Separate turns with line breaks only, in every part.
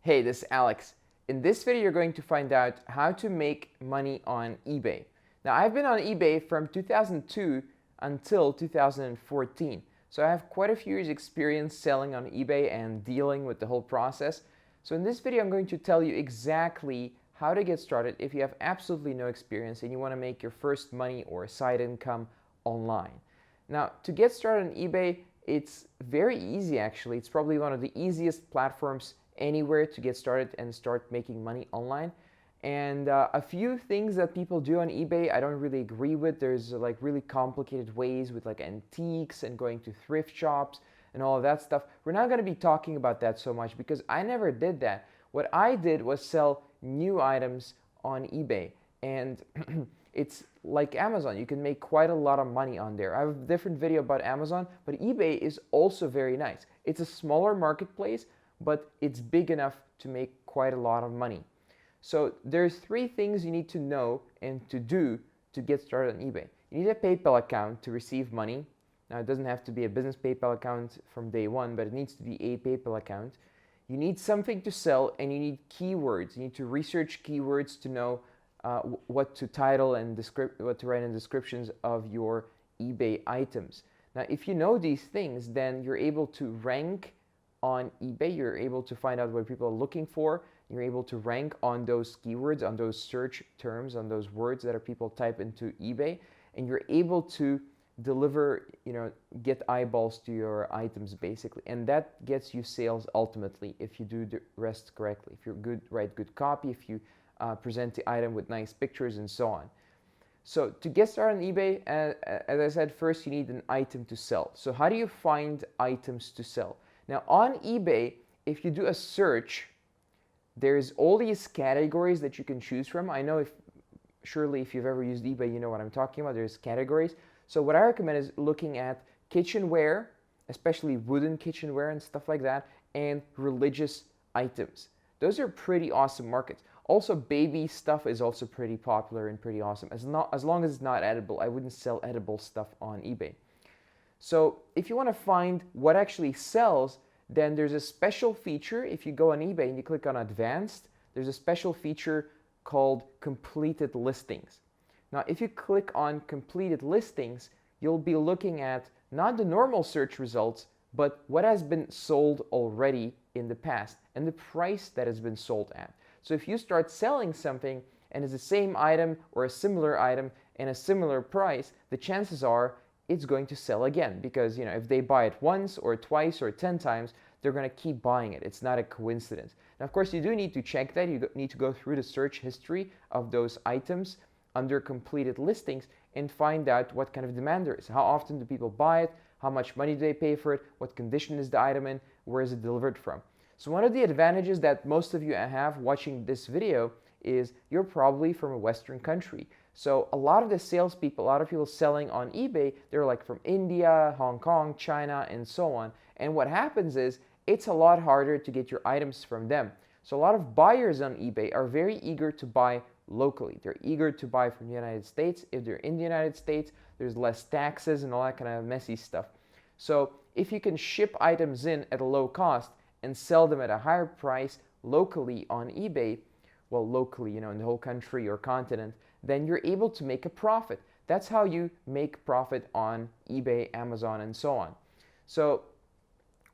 Hey, this is Alex. In this video, you're going to find out how to make money on eBay. Now, I've been on eBay from 2002 until 2014. So I have quite a few years experience selling on eBay and dealing with the whole process. So in this video, I'm going to tell you exactly how to get started if you have absolutely no experience and you want to make your first money or side income online. Now, to get started on eBay, it's very easy actually. It's probably one of the easiest platforms anywhere to get started and start making money online. And a few things that people do on eBay I don't really agree with. There's like really complicated ways with like antiques and going to thrift shops and all of that stuff. We're not going to be talking about that so much because I never did that. What I did was sell new items on eBay, and it's like Amazon. You can make quite a lot of money on there. I have a different video about Amazon, but eBay is also very nice. It's a smaller marketplace, but it's big enough to make quite a lot of money. So there's three things you need to know and to do to get started on eBay. You need a PayPal account to receive money. Now, it doesn't have to be a business PayPal account from day one, but it needs to be a PayPal account. You need something to sell, and you need keywords. You need to research keywords to know what to title and what to write in descriptions of your eBay items. Now, if you know these things, then you're able to rank on eBay. You're able to find out what people are looking for. You're able to rank on those keywords, on those search terms, on those words that people type into eBay, and you're able to deliver, get eyeballs to your items basically, and that gets you sales ultimately if you do the rest correctly. If you're good, write good copy, if you present the item with nice pictures and so on. So to get started on eBay, as I said, first you need an item to sell. So how do you find items to sell? Now on eBay, if you do a search, there's all these categories that you can choose from. I know surely if you've ever used eBay, you know what I'm talking about. There's categories. So what I recommend is looking at kitchenware, especially wooden kitchenware and stuff like that, and religious items. Those are pretty awesome markets. Also, baby stuff is also pretty popular and pretty awesome. As long as it's not edible. I wouldn't sell edible stuff on eBay. So if you want to find what actually sells, then there's a special feature. If you go on eBay and you click on Advanced, there's a special feature called Completed Listings. Now, if you click on Completed Listings, you'll be looking at not the normal search results, but what has been sold already in the past and the price that has been sold at. So if you start selling something and it's the same item or a similar item and a similar price, the chances are it's going to sell again, because if they buy it once or twice or 10 times, they're going to keep buying it. It's not a coincidence. Now, of course, you do need to check that. You need to go through the search history of those items under completed listings and find out what kind of demand there is. How often do people buy it? How much money do they pay for it? What condition is the item in? Where is it delivered from? So one of the advantages that most of you have watching this video is you're probably from a Western country. So a lot of the salespeople, a lot of people selling on eBay, they're like from India, Hong Kong, China, and so on. And what happens is it's a lot harder to get your items from them. So a lot of buyers on eBay are very eager to buy locally. They're eager to buy from the United States. If they're in the United States, there's less taxes and all that kind of messy stuff. So if you can ship items in at a low cost and sell them at a higher price locally on eBay, well, locally, in the whole country or continent, then you're able to make a profit. That's how you make profit on eBay, Amazon, and so on. So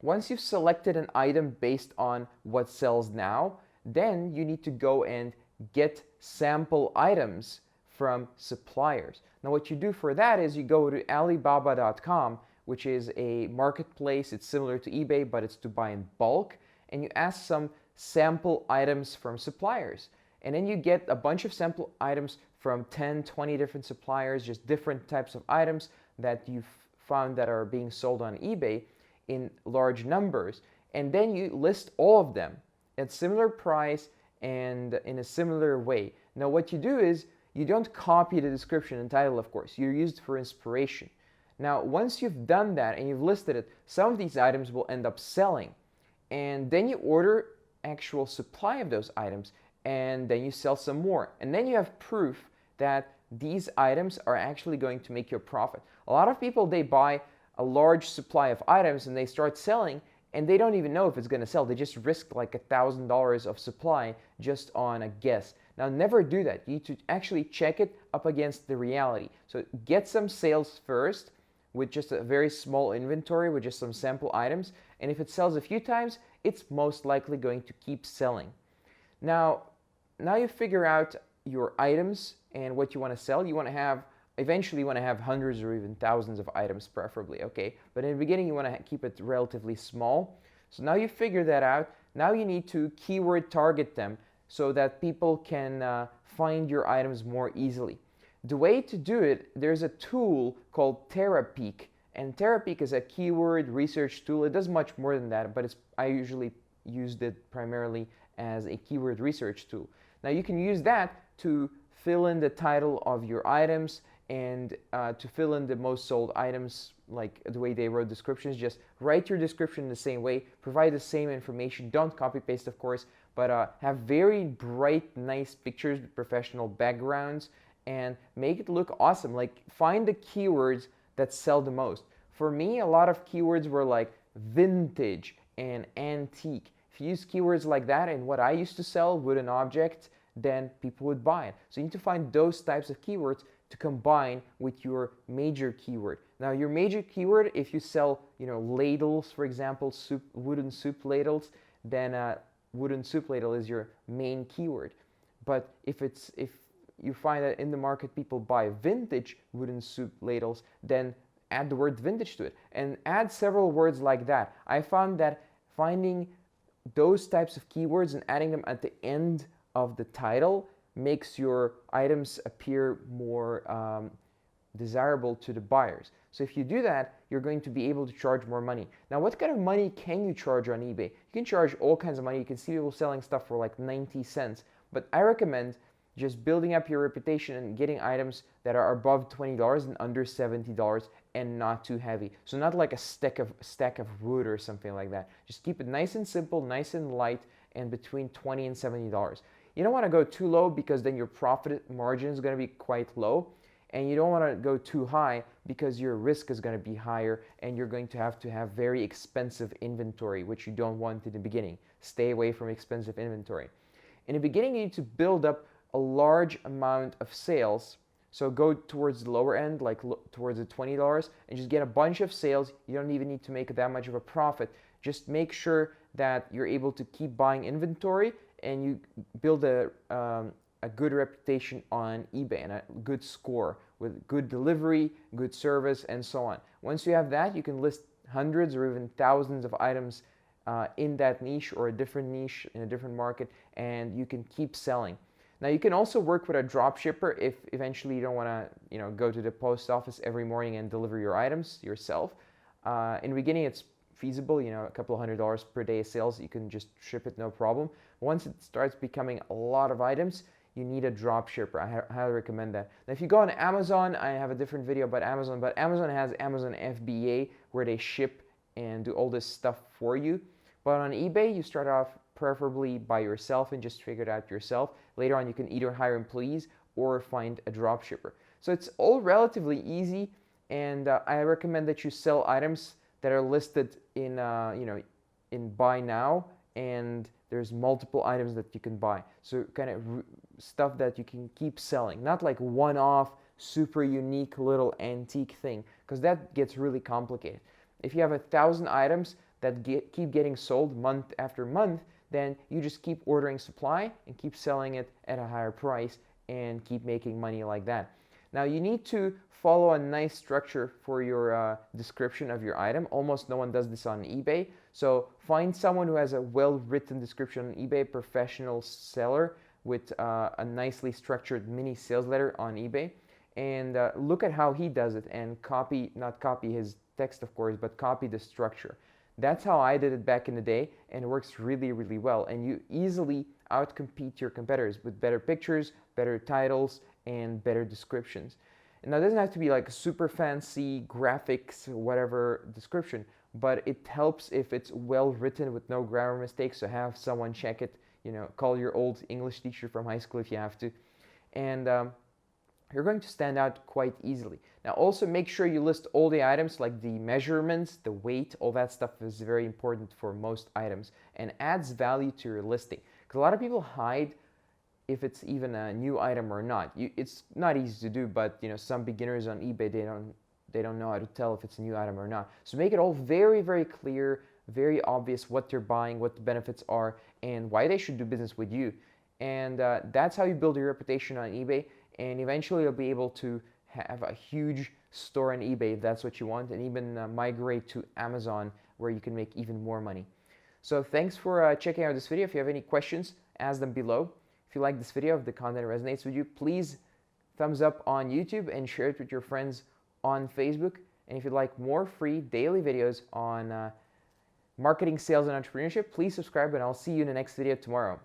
once you've selected an item based on what sells now, then you need to go and get sample items from suppliers. Now what you do for that is you go to Alibaba.com, which is a marketplace. It's similar to eBay, but it's to buy in bulk, and you ask some sample items from suppliers. And then you get a bunch of sample items from 10, 20 different suppliers, just different types of items that you've found that are being sold on eBay in large numbers. And then you list all of them at similar price and in a similar way. Now what you do is you don't copy the description and title, of course. You're used for inspiration. Now once you've done that and you've listed it, some of these items will end up selling. And then you order actual supply of those items, and then you sell some more. And then you have proof that these items are actually going to make you a profit. A lot of people, they buy a large supply of items and they start selling, and they don't even know if it's going to sell. They just risk like $1,000 of supply just on a guess. Now, never do that. You need to actually check it up against the reality. So get some sales first with just a very small inventory with just some sample items, and if it sells a few times, it's most likely going to keep selling. Now you figure out your items and what you want to sell. You want to have, eventually you want to have hundreds or even thousands of items preferably, okay? But in the beginning you want to keep it relatively small. So now you figure that out. Now you need to keyword target them so that people can find your items more easily. The way to do it, there's a tool called Terapeak, and Terapeak is a keyword research tool. It does much more than that, but I usually used it primarily as a keyword research tool. Now you can use that to fill in the title of your items and to fill in the most sold items, like the way they wrote descriptions. Just write your description the same way, provide the same information, don't copy paste of course, but have very bright, nice pictures with professional backgrounds and make it look awesome. Like, find the keywords that sell the most. For me, a lot of keywords were like vintage and antique. If you use keywords like that and what I used to sell, wooden objects, then people would buy it. So you need to find those types of keywords to combine with your major keyword. Now your major keyword, if you sell, ladles, for example, wooden soup ladles, then wooden soup ladle is your main keyword. But if you find that in the market people buy vintage wooden soup ladles, then add the word vintage to it and add several words like that. I found that finding those types of keywords and adding them at the end of the title makes your items appear more desirable to the buyers. So if you do that, you're going to be able to charge more money. Now, what kind of money can you charge on eBay? You can charge all kinds of money. You can see people selling stuff for like 90 cents. But I recommend just building up your reputation and getting items that are above $20 and under $70 and not too heavy. So not like a stack of wood or something like that. Just keep it nice and simple, nice and light, and between $20 and $70. You don't want to go too low because then your profit margin is going to be quite low. And you don't want to go too high because your risk is going to be higher and you're going to have very expensive inventory, which you don't want in the beginning. Stay away from expensive inventory. In the beginning, you need to build up a large amount of sales. So go towards the lower end, like towards the $20, and just get a bunch of sales. You don't even need to make that much of a profit. Just make sure that you're able to keep buying inventory and you build a good reputation on eBay and a good score with good delivery, good service, and so on. Once you have that, you can list hundreds or even thousands of items in that niche or a different niche in a different market, and you can keep selling. Now you can also work with a drop shipper if eventually you don't want to go to the post office every morning and deliver your items yourself. In the beginning it's feasible, a couple of $100 per day sales, you can just ship it no problem. Once it starts becoming a lot of items, you need a drop shipper. I highly recommend that. Now if you go on Amazon, I have a different video about Amazon, but Amazon has Amazon FBA where they ship and do all this stuff for you. But on eBay, you start off preferably by yourself and just figure it out yourself. Later on, you can either hire employees or find a drop shipper. So it's all relatively easy, and I recommend that you sell items that are listed in in buy now, and there's multiple items that you can buy. So kind of stuff that you can keep selling, not like one-off, super unique little antique thing, because that gets really complicated. If you have 1,000 items that keep getting sold month after month, then you just keep ordering supply and keep selling it at a higher price and keep making money like that. Now you need to follow a nice structure for your description of your item. Almost no one does this on eBay. So find someone who has a well-written description on eBay, professional seller with a nicely structured mini sales letter on eBay, and look at how he does it and not copy his text of course, but copy the structure. That's how I did it back in the day, and it works really, really well. And you easily outcompete your competitors with better pictures, better titles, and better descriptions. And now it doesn't have to be like a super fancy graphics, whatever description, but it helps if it's well written with no grammar mistakes. So have someone check it, call your old English teacher from high school if you have to. And you're going to stand out quite easily. Now also make sure you list all the items, like the measurements, the weight, all that stuff is very important for most items and adds value to your listing. Because a lot of people hide if it's even a new item or not. It's not easy to do, but some beginners on eBay, they don't know how to tell if it's a new item or not. So make it all very, very clear, very obvious what they're buying, what the benefits are, and why they should do business with you. And that's how you build your reputation on eBay. And eventually you'll be able to have a huge store on eBay if that's what you want, and even migrate to Amazon where you can make even more money. So thanks for checking out this video. If you have any questions, ask them below. If you like this video, if the content resonates with you, please thumbs up on YouTube and share it with your friends on Facebook. And if you'd like more free daily videos on marketing, sales, and entrepreneurship, please subscribe, and I'll see you in the next video tomorrow.